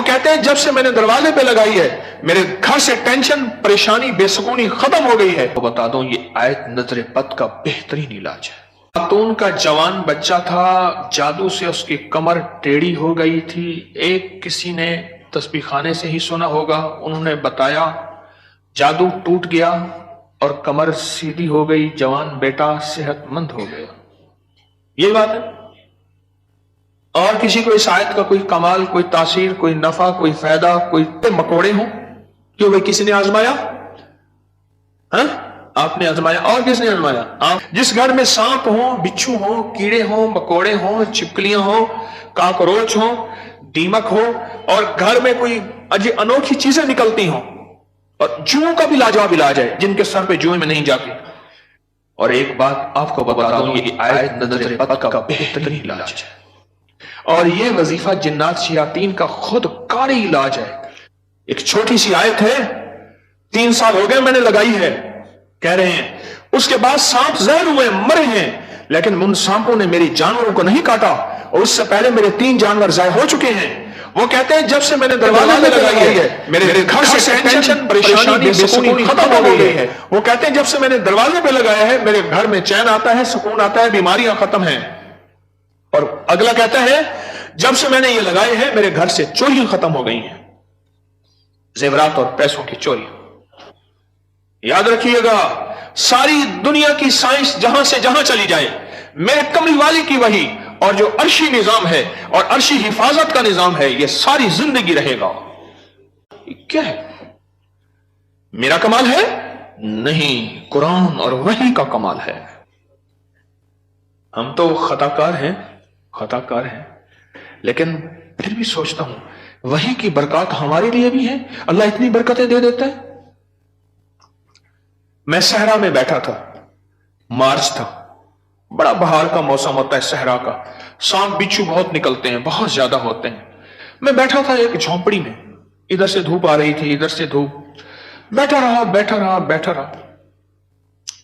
وہ کہتے ہیں جب سے میں نے دروازے پہ لگائی ہے میرے گھر سے ٹینشن پریشانی بے سکونی ختم ہو گئی ہے۔ تو بتا دوں یہ آیت نظر بد کا بہترین علاج ہے۔ خاتون کا جوان بچہ تھا، جادو سے اس کی کمر ٹیڑھی ہو گئی تھی۔ ایک کسی نے تسبیح خانے سے ہی سنا ہوگا، انہوں نے بتایا جادو ٹوٹ گیا اور کمر سیدھی ہو گئی، جوان بیٹا صحت مند ہو گیا۔ یہ بات ہے۔ اور کسی کو اس آیت کا کوئی کمال، کوئی تاثیر، کوئی نفع، کوئی فائدہ، کوئی مکوڑے ہوں، کیوں بھائی کسی نے آزمایا؟ ہاں آپ نے آزمایا، اور کس نے آزمایا؟ آپ۔ جس گھر میں سانپ ہوں، بچھو ہوں، کیڑے ہوں، مکوڑے ہوں، چھپکلیاں ہوں، کاکروچ ہوں، دیمک ہو، اور گھر میں کوئی انوکھی چیزیں نکلتی ہوں، اور جوؤں کا بھی لاجواب علاج ہے، جن کے سر پہ جوئیں میں نہیں جاتی۔ اور ایک بات آپ کو بتا دوں، یہ آیت نظر بد کا بہترین علاج ہے، اور یہ وظیفہ جنات شیاطین کا خود کاری علاج ہے۔ ایک چھوٹی سی آیت ہے، 3 سال ہو گئے میں نے لگائی ہے، کہہ رہے ہیں اس کے بعد سانپ زہر ہوئے مرے ہیں، لیکن ان سانپوں نے میری جانوروں کو نہیں کاٹا، اور اس سے پہلے میرے 3 جانور ضائع ہو چکے ہیں۔ وہ کہتے ہیں جب سے میں نے دروازے پہ لگائی ہے میرے گھر سے ٹینشن پریشانی بے سکونی ختم ہو گئی ہے۔ وہ کہتے ہیں جب سے میں نے دروازے پہ لگایا ہے میرے گھر میں چین آتا ہے، سکون آتا ہے، بیماریاں ختم ہیں۔ اور اگلا کہتا ہے جب سے میں نے یہ لگائے ہیں میرے گھر سے چوریاں ختم ہو گئی ہیں، زیورات اور پیسوں کی چوری۔ یاد رکھیے گا، ساری دنیا کی سائنس جہاں سے جہاں چلی جائے، میرے کملی والی کی وحی اور جو عرشی نظام ہے اور عرشی حفاظت کا نظام ہے، یہ ساری زندگی رہے گا۔ یہ کیا ہے؟ میرا کمال ہے؟ نہیں، قرآن اور وحی کا کمال ہے۔ ہم تو خطا کار ہیں، لیکن پھر بھی سوچتا ہوں وحی کی برکات ہمارے لیے بھی ہیں، اللہ اتنی برکتیں دے دیتا ہے۔ میں صحرا میں بیٹھا تھا، مارچ تھا، بڑا بہار کا موسم ہوتا ہے صحرا کا، سانپ بچھو بہت نکلتے ہیں، بہت زیادہ ہوتے ہیں۔ میں بیٹھا تھا ایک جھونپڑی میں، ادھر سے دھوپ آ رہی تھی، ادھر سے دھوپ، بیٹھا رہا۔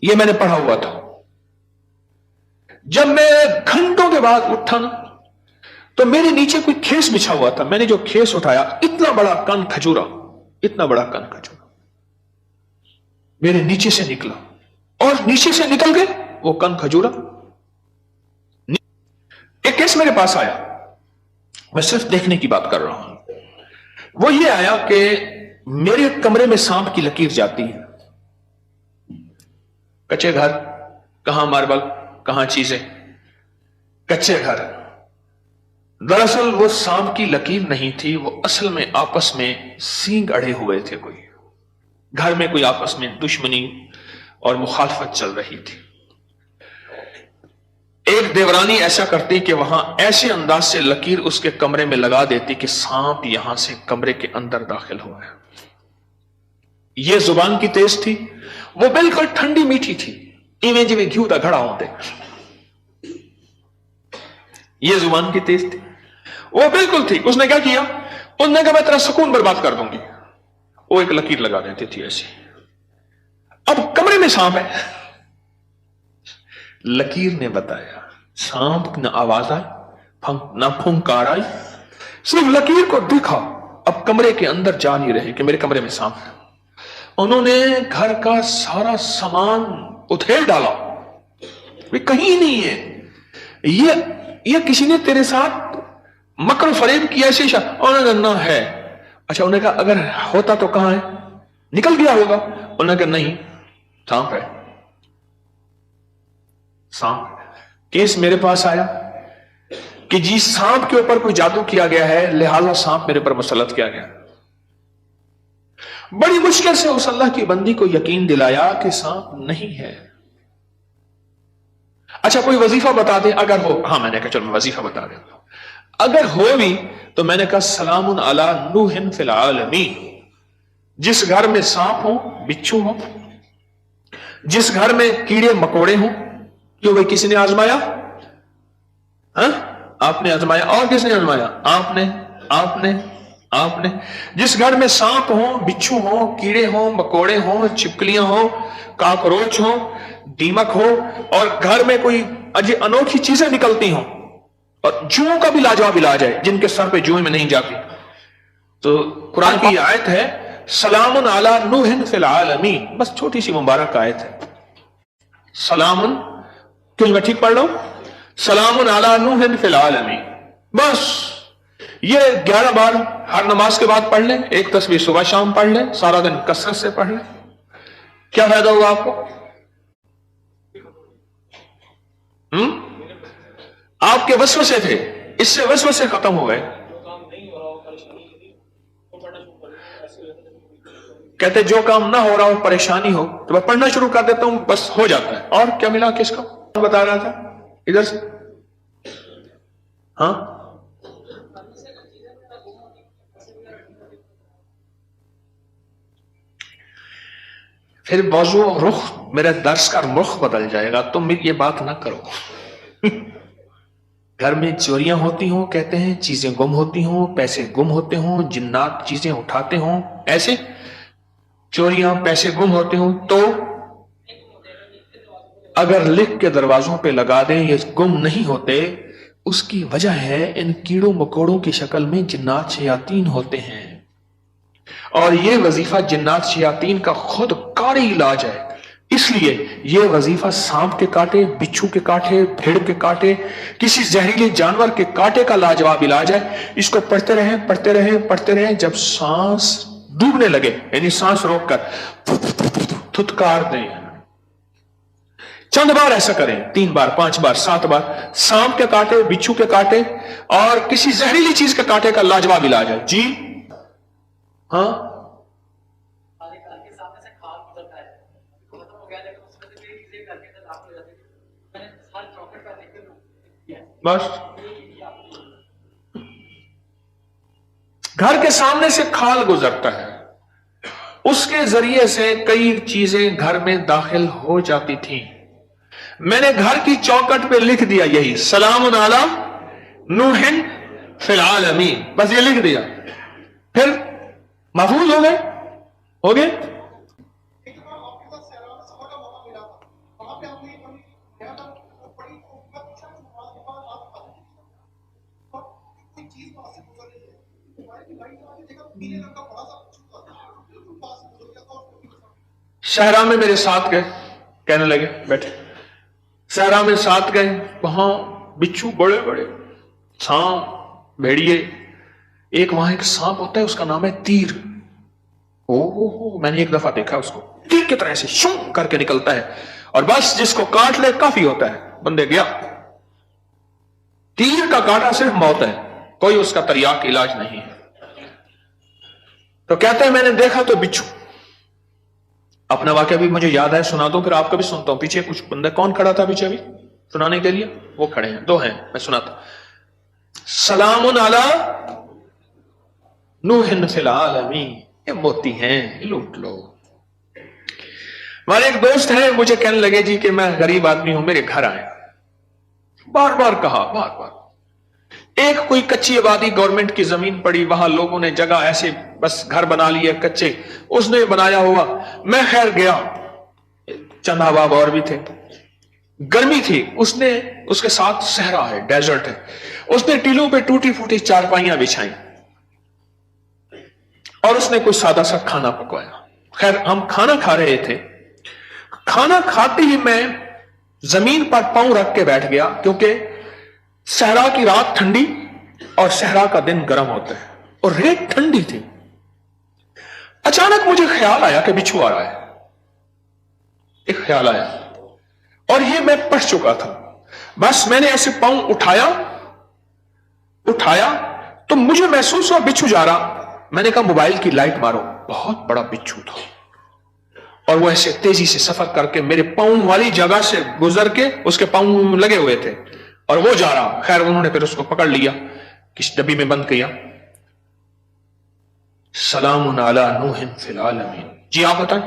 یہ میں نے پڑھا ہوا تھا۔ جب میں گھنٹوں کے بعد اٹھا نا، تو میرے نیچے کوئی کھیس بچھا ہوا تھا۔ میں نے جو کھیس اٹھایا، اتنا بڑا کن کھجورا میرے نیچے سے نکلا، اور نیچے سے نکل گئے وہ کن کھجورا۔ ایک کیس میرے پاس آیا، میں صرف دیکھنے کی بات کر رہا ہوں۔ وہ یہ آیا کہ میرے کمرے میں سانپ کی لکیر جاتی ہے، کچے گھر، کہاں ماربل، کہاں چیزیں، کچے گھر۔ دراصل وہ سانپ کی لکیر نہیں تھی، وہ اصل میں آپس میں سینگ اڑے ہوئے تھے، کوئی گھر میں کوئی آپس میں دشمنی اور مخالفت چل رہی تھی۔ ایک دیورانی ایسا کرتی کہ وہاں ایسے انداز سے لکیر اس کے کمرے میں لگا دیتی کہ سانپ یہاں سے کمرے کے اندر داخل ہوا ہے۔ یہ زبان کی تیز تھی، وہ بالکل ٹھنڈی میٹھی تھی، ایویں جی میں گھیو دا گھڑا ہوتے۔ یہ زبان کی تیز تھی، وہ بالکل تھی۔ اس نے کیا کیا؟ اس نے کہا میں تیرا سکون برباد کر دوں گی۔ وہ ایک لکیر لگا دیتی تھی ایسی۔ اب کمرے میں سانپ ہے، لکیر نے بتایا، سانپ نہ آواز آئی نہ پھنکار آئی، صرف لکیر کو دیکھا۔ اب کمرے کے اندر جا نہیں رہے کہ میرے کمرے میں سانپ ہے۔ انہوں نے گھر کا سارا سامان ادھیڑ ڈالا، کہیں نہیں ہے، یہ کسی نے تیرے ساتھ مکر و فریب کیا ایسے انہوں نے نہ ہے۔ اچھا، انہوں نے کہا اگر ہوتا تو کہاں ہے؟ نکل گیا ہوگا۔ انہوں نے کہا نہیں، سانپ ہے، سانپ۔ کیس میرے پاس آیا کہ جی سانپ کے اوپر کوئی جادو کیا گیا ہے، لہذا سانپ میرے پر مسلط کیا گیا۔ بڑی مشکل سے اس اللہ کی بندی کو یقین دلایا کہ سانپ نہیں ہے۔ اچھا کوئی وظیفہ بتا دے اگر ہو۔ ہاں میں نے کہا چلو میں وظیفہ بتا دیتا ہوں، اگر ہو بھی تو میں نے کہا سلام علی نوح فی العالمین۔ جس گھر میں سانپ ہوں، بچھو ہوں، جس گھر میں کیڑے مکوڑے ہوں، کیوں بھائی کسی نے آزمایا؟ ہاں آپ نے آزمایا، اور کس نے آزمایا؟ آپ نے جس گھر میں سانپ ہوں، بچھو ہوں، کیڑے ہوں، مکوڑے ہوں، چھپکلیاں ہوں، کاکروچ ہوں، دیمک ہو، اور گھر میں کوئی انوکھی چیزیں نکلتی ہوں، اور جوؤں کا بھی لاجواب علاج ہے، جن کے سر پہ جوئیں میں نہیں جاتی۔ تو قرآن کی آیت ہے سلام علی نوح فی العالمین، بس چھوٹی سی مبارک آیت ہے. سلام، کیوں میں ٹھیک پڑھ رہا ہوں؟ سلام علی نوح فی العالمین، بس یہ 11 بار ہر نماز کے بعد پڑھ لیں، ایک تسبیح صبح شام پڑھ لیں، سارا دن کثرت سے پڑھ لیں. کیا فائدہ ہوا آپ کو؟ آپ کے وسوسے تھے، اس سے وسوسے ختم ہو گئے. کہتے جو کام نہ ہو رہا ہو، پریشانی ہو، تو میں پڑھنا شروع کر دیتا ہوں، بس ہو جاتا ہے. اور کیا ملا کس کو؟ بتا رہا تھا ادھر سے. ہاں پھر موضوع رخ، میرے درس کا رخ بدل جائے گا. تم یہ بات نہ کرو. گھر میں چوریاں ہوتی ہوں، کہتے ہیں چیزیں گم ہوتی ہوں، پیسے گم ہوتے ہوں، جنات چیزیں اٹھاتے ہوں، ایسے چوریاں پیسے گم ہوتے ہوں، تو اگر لکھ کے دروازوں پہ لگا دیں یہ گم نہیں ہوتے، اس کی وجہ ہے ان کیڑوں مکوڑوں کی شکل میں جنات شیاطین ہوتے ہیں. اور یہ وظیفہ جنات شیاطین کا خود کاری علاج ہے. اس لیے یہ وظیفہ سانپ کے کاٹے، بچھو کے کاٹے، بھیڑ کے کاٹے، کسی زہریلے جانور کے کاٹے کا لاجواب علاج ہے. اس کو پڑھتے رہیں پڑھتے رہیں پڑھتے رہیں، جب سانس ڈوبنے لگے یعنی سانس روک کر تھتکار دیں. چند بار ایسا کریں، 3 بار 5 بار 7 بار. سانپ کے کاٹے، بچھو کے کاٹے اور کسی زہریلی چیز کے کاٹے کا لاجواب علاج ہے. جی ہاں بس گھر کے سامنے سے کھال گزرتا ہے، اس کے ذریعے سے کئی چیزیں گھر میں داخل ہو جاتی تھیں. میں نے گھر کی چوکٹ پہ لکھ دیا یہی سلام علی نوح فی العالمین، بس یہ لکھ دیا، پھر محفوظ ہو گئے. ہو گئے. صحرا میں میرے ساتھ گئے، کہنے لگے بیٹھے، صحرا میں ساتھ گئے، وہاں بچھو بڑے بڑے، سانپ، بھیڑیے. ایک وہاں ایک سانپ ہوتا ہے، اس کا نام ہے تیر. میں نے ایک دفعہ دیکھا اس کو، تیر کی طرح سے شوں کر کے نکلتا ہے، اور بس جس کو کاٹ لے کافی ہوتا ہے، بندے گیا. تیر کا کاٹا صرف موت ہے، کوئی اس کا تریاق علاج نہیں ہے. تو کہتے ہیں میں نے دیکھا تو بچھو. اپنا واقعہ بھی مجھے یاد ہے، سنا دو پھر آپ کا بھی سنتا ہوں. پیچھے کچھ بندہ کون کھڑا تھا پیچھے بھی سنانے کے لیے؟ وہ کھڑے ہیں، 2 ہیں، میں سناتا. سلام علی نوح فی العالمین. یہ موتی ہیں، لوٹ لو. ہمارے ایک دوست ہیں، مجھے کہنے لگے جی کہ میں غریب آدمی ہوں، میرے گھر آئے. بار بار کہا، بار بار. ایک کوئی کچی آبادی گورنمنٹ کی زمین پڑی، وہاں لوگوں نے جگہ ایسے بس گھر بنا لیے کچے، اس نے بنایا ہوا. میں خیر گیا، چند احباب اور بھی تھے، گرمی تھی. اس کے ساتھ صحرا ہے، ڈیزرٹ ہے. اس نے ٹیلوں پہ ٹوٹی پھوٹی چارپائیاں بچھائیں اور اس نے کوئی سادہ سا کھانا پکوایا. خیر ہم کھانا کھا رہے تھے. کھانا کھاتے ہی میں زمین پر پاؤں رکھ کے بیٹھ گیا، کیونکہ صحرا کی رات ٹھنڈی اور صحرا کا دن گرم ہوتا ہے اور ریت ٹھنڈی تھی. اچانک مجھے خیال آیا کہ بچھو آ رہا ہے. ایک خیال آیا اور یہ میں پڑھ چکا تھا. بس میں نے ایسے پاؤں اٹھایا تو مجھے محسوس ہوا بچھو جا رہا. میں نے کہا موبائل کی لائٹ مارو. بہت بڑا بچھو تھا اور وہ ایسے تیزی سے سفر کر کے میرے پاؤں والی جگہ سے گزر کے، اس کے پاؤں لگے ہوئے تھے اور وہ جا رہا. خیر انہوں نے پھر اس کو پکڑ لیا، کس ڈبی میں بند کیا. سلام علی نوح فی العالمین. جی آپ بتائیں.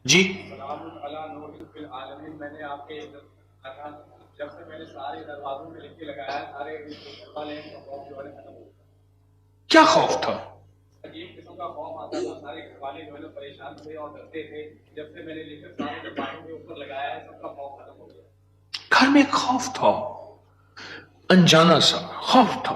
جی سلام علی نوح فی العالمین. میں نے آپ کے جب سے میں نے سارے دروازوں میں لکھ کے لگایا، سارے والے خوف جو ہے ختم ہو گیا. کیا خوف تھا؟ ایک قسم کا خوف آتا تھا. سارے گھر والے جو ہے پریشان تھے اور ڈرتے تھے. جب سے میں نے لکھ کر سارے دروازوں کے اوپر لگایا ہے، سب کا خوف ختم ہو گیا. گھر میں خوف تھا، انجانا سا خوف تھا.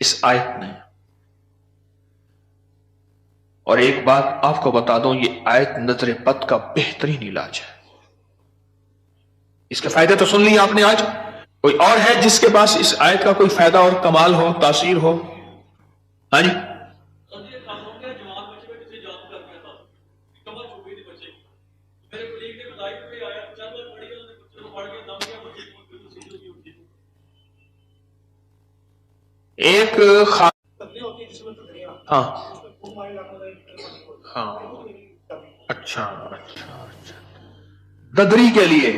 اس آیت نے. اور ایک بات آپ کو بتا دوں، یہ آیت نظر بد کا بہترین علاج ہے. اس کے فائدے تو سن لیے آپ نے. آج کوئی اور ہے جس کے پاس اس آیت کا کوئی فائدہ اور کمال ہو، تاثیر ہو؟ ہاں جی. ایک ہاں ہاں اچھا ددری کے لیے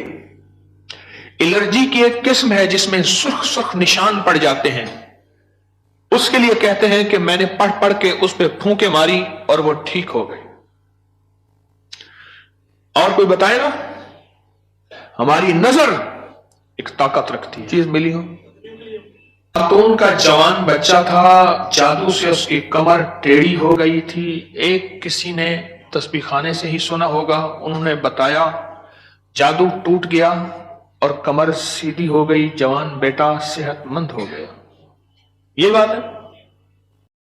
الرجی کی ایک قسم ہے جس میں سرخ سرخ نشان پڑ جاتے ہیں. اس کے لیے کہتے ہیں کہ میں نے پڑھ پڑھ کے اس پہ پھونکے ماری اور وہ ٹھیک ہو گئے. اور کوئی بتائے گا؟ ہماری نظر ایک طاقت رکھتی ہے. چیز ملی ہو. خاتون کا جوان بچہ تھا، جادو سے اس کی کمر ٹیڑھی ہو گئی تھی. ایک کسی نے تسبیح خانے سے ہی سنا ہوگا، انہوں نے بتایا جادو ٹوٹ گیا اور کمر سیدھی ہو گئی، جوان بیٹا صحت مند ہو گیا. یہ بات ہے.